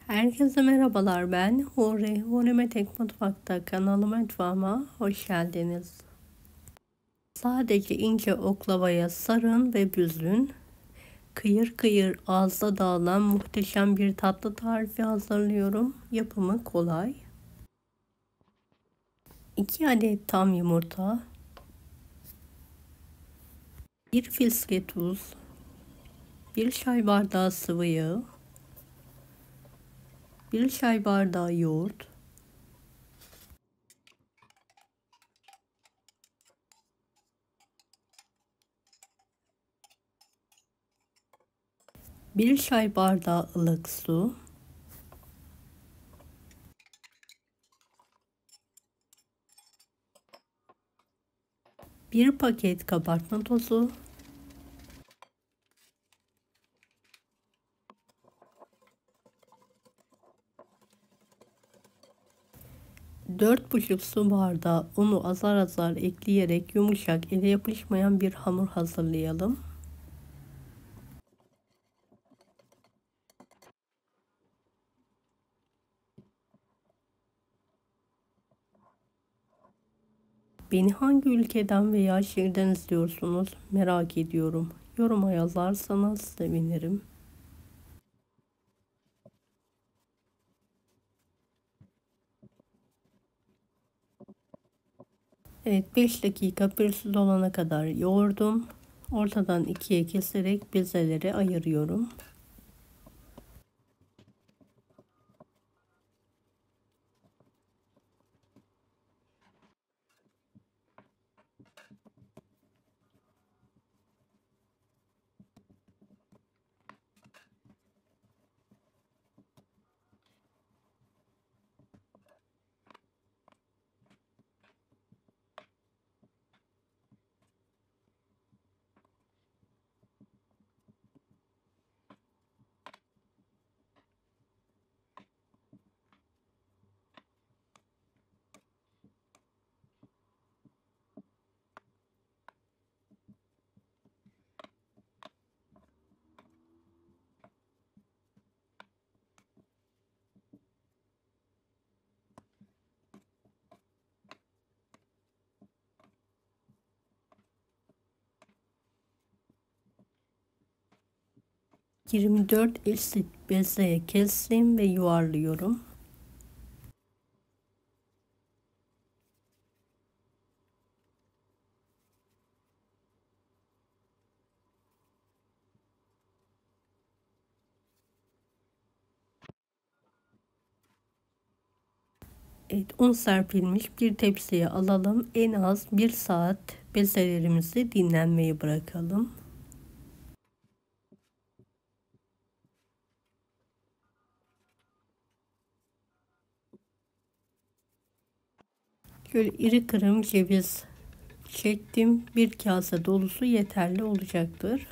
Herkese merhabalar, ben Huri. Huri Tek Mutfak'ta kanalıma, mutfağıma hoş geldiniz. Sadece ince oklavaya sarın ve büzün. Kıyır kıyır ağızda dağılan muhteşem bir tatlı tarifi hazırlıyorum. Yapımı kolay. 2 adet tam yumurta, 1 fiske tuz, 1 çay bardağı sıvı yağ, 1 çay bardağı yoğurt, 1 çay bardağı ılık su, 1 paket kabartma tozu, 4,5 su bardağı unu azar azar ekleyerek yumuşak, ele yapışmayan bir hamur hazırlayalım. Beni hangi ülkeden veya şehirden izliyorsunuz merak ediyorum. Yoruma yazarsanız sevinirim. Evet, 5 dakika pürüzsüz olana kadar yoğurdum. Ortadan ikiye keserek bezeleri ayırıyorum. ...24 eşit bezeye kestim ve yuvarlıyorum. Evet, un serpilmiş bir tepsiye alalım. En az 1 saat bezelerimizi dinlenmeye bırakalım. Şöyle iri kırım ceviz çektim. Bir kase dolusu yeterli olacaktır.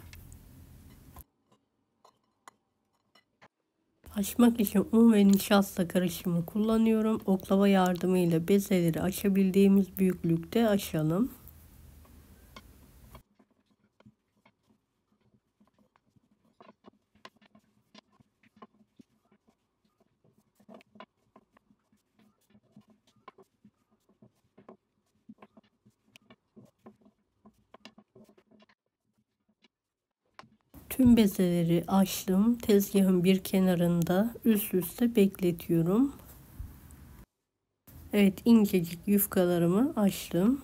Açmak için un ve nişasta karışımı kullanıyorum. Oklava yardımıyla bezeleri açabildiğimiz büyüklükte açalım. Tüm bezeleri açtım. Tezgahın bir kenarında üst üste bekletiyorum. Evet, incecik yufkalarımı açtım.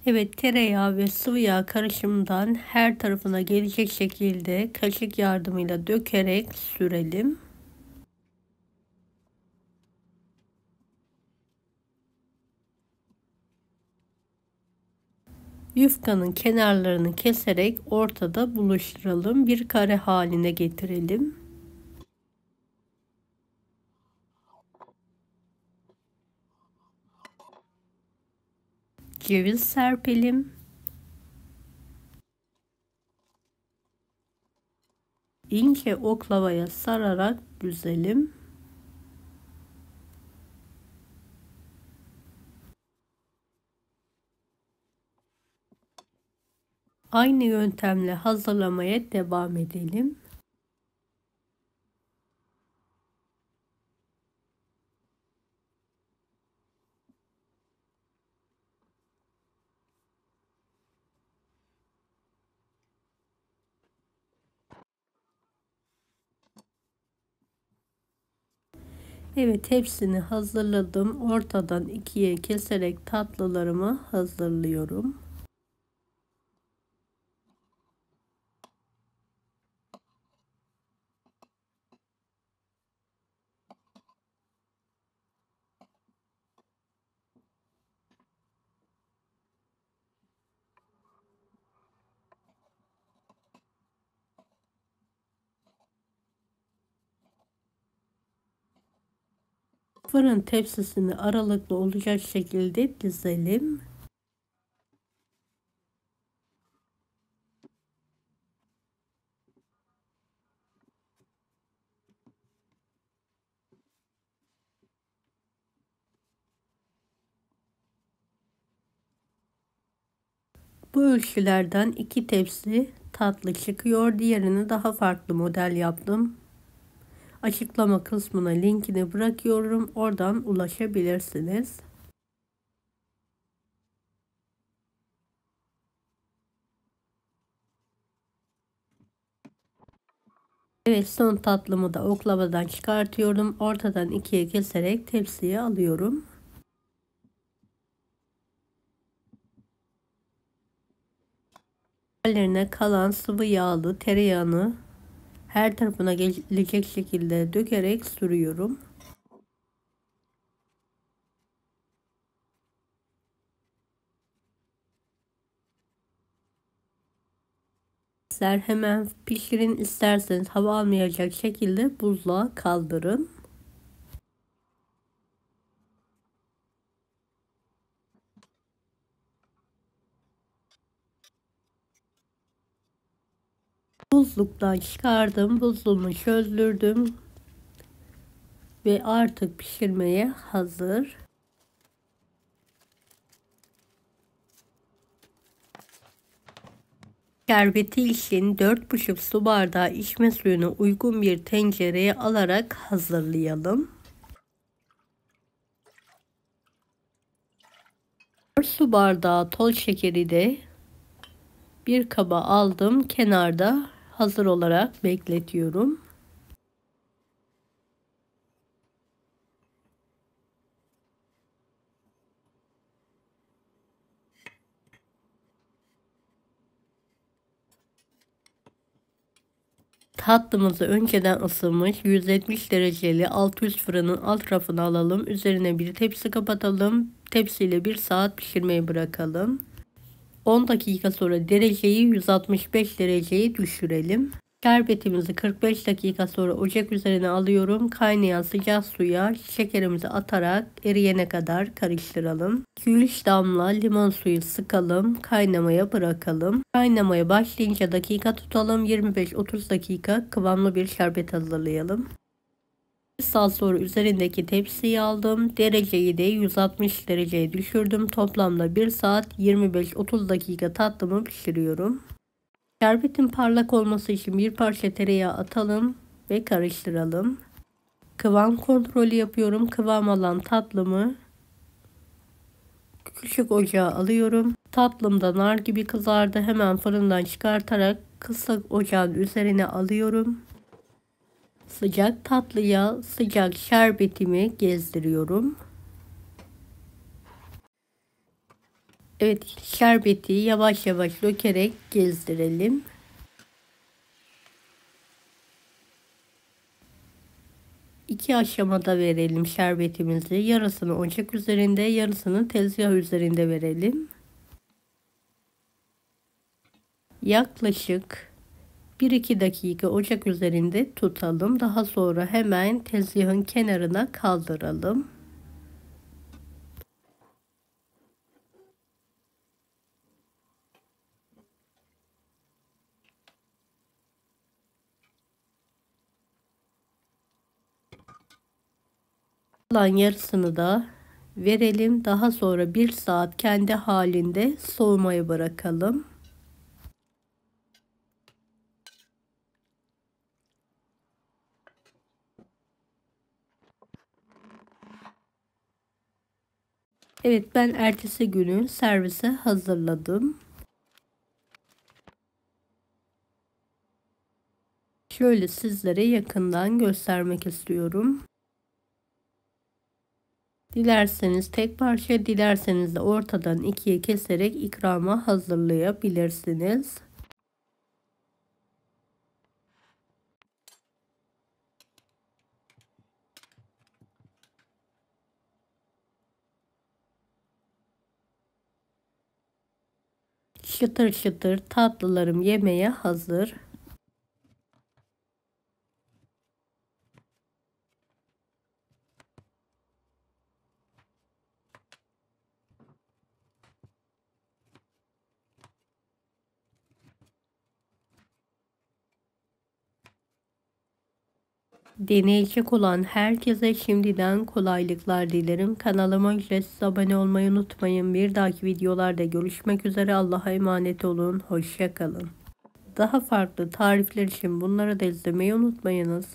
Evet, tereyağı ve sıvı yağ karışımından her tarafına gelecek şekilde kaşık yardımıyla dökerek sürelim. Yufkanın kenarlarını keserek ortada buluşturalım. Bir kare haline getirelim. Ceviz serpelim. İnce oklavaya sararak büzelim. Aynı yöntemle hazırlamaya devam edelim. Evet, hepsini hazırladım. Ortadan ikiye keserek tatlılarımı hazırlıyorum. Fırın tepsisini aralıklı olacak şekilde dizelim. Bu ölçülerden 2 tepsi tatlı çıkıyor. Diğerini daha farklı model yaptım. Açıklama kısmına linkini bırakıyorum. Oradan ulaşabilirsiniz. Evet, son tatlımı da oklavadan çıkartıyorum. Ortadan ikiye keserek tepsiye alıyorum. Üzerlerine kalan sıvı yağlı tereyağını her tarafına gelecek şekilde dökerek sürüyorum. İster hemen pişirin, isterseniz hava almayacak şekilde buzluğa kaldırın. Buzluktan çıkardım, buzluğumu çözdürdüm ve artık pişirmeye hazır. Şerbeti için 4,5 su bardağı içme suyunu uygun bir tencereye alarak hazırlayalım. 4 su bardağı toz şekeri de bir kaba aldım, kenarda hazır olarak bekletiyorum. Tatlımızı önceden ısınmış 170 dereceli alt üst fırının alt rafına alalım. Üzerine bir tepsi kapatalım. Tepsiyle 1 saat pişirmeye bırakalım. 10 dakika sonra dereceyi 165 dereceye düşürelim. Şerbetimizi 45 dakika sonra ocak üzerine alıyorum. Kaynayan sıcak suya şekerimizi atarak eriyene kadar karıştıralım. 2-3 damla limon suyu sıkalım. Kaynamaya bırakalım. Kaynamaya başlayınca dakika tutalım. 25-30 dakika kıvamlı bir şerbet hazırlayalım. 1 saat sonra üzerindeki tepsiyi aldım. Dereceyi de 160 dereceye düşürdüm. Toplamda 1 saat 25-30 dakika tatlımı pişiriyorum. Şerbetin parlak olması için bir parça tereyağı atalım ve karıştıralım. Kıvam kontrolü yapıyorum. Kıvam alan tatlımı küçük ocağa alıyorum. Tatlım da nar gibi kızardı. Hemen fırından çıkartarak kısık ocağın üzerine alıyorum. Sıcak tatlıya sıcak şerbetimi gezdiriyorum. Evet, şerbeti yavaş yavaş dökerek gezdirelim. İki aşamada verelim şerbetimizi. Yarısını ocak üzerinde, yarısını tezgah üzerinde verelim. Yaklaşık 1-2 dakika ocak üzerinde tutalım. Daha sonra hemen tezgahın kenarına kaldıralım. Kalan yarısını da verelim. Daha sonra 1 saat kendi halinde soğumaya bırakalım. Evet, ben ertesi günü servise hazırladım. Şöyle sizlere yakından göstermek istiyorum. Dilerseniz tek parça, dilerseniz de ortadan ikiye keserek ikrama hazırlayabilirsiniz. Çıtır çıtır tatlılarım yemeye hazır. Deneyecek olan herkese şimdiden kolaylıklar dilerim. Kanalıma ücretsiz abone olmayı unutmayın. Bir dahaki videolarda görüşmek üzere. Allah'a emanet olun. Hoşça kalın. Daha farklı tarifler için bunları da izlemeyi unutmayınız.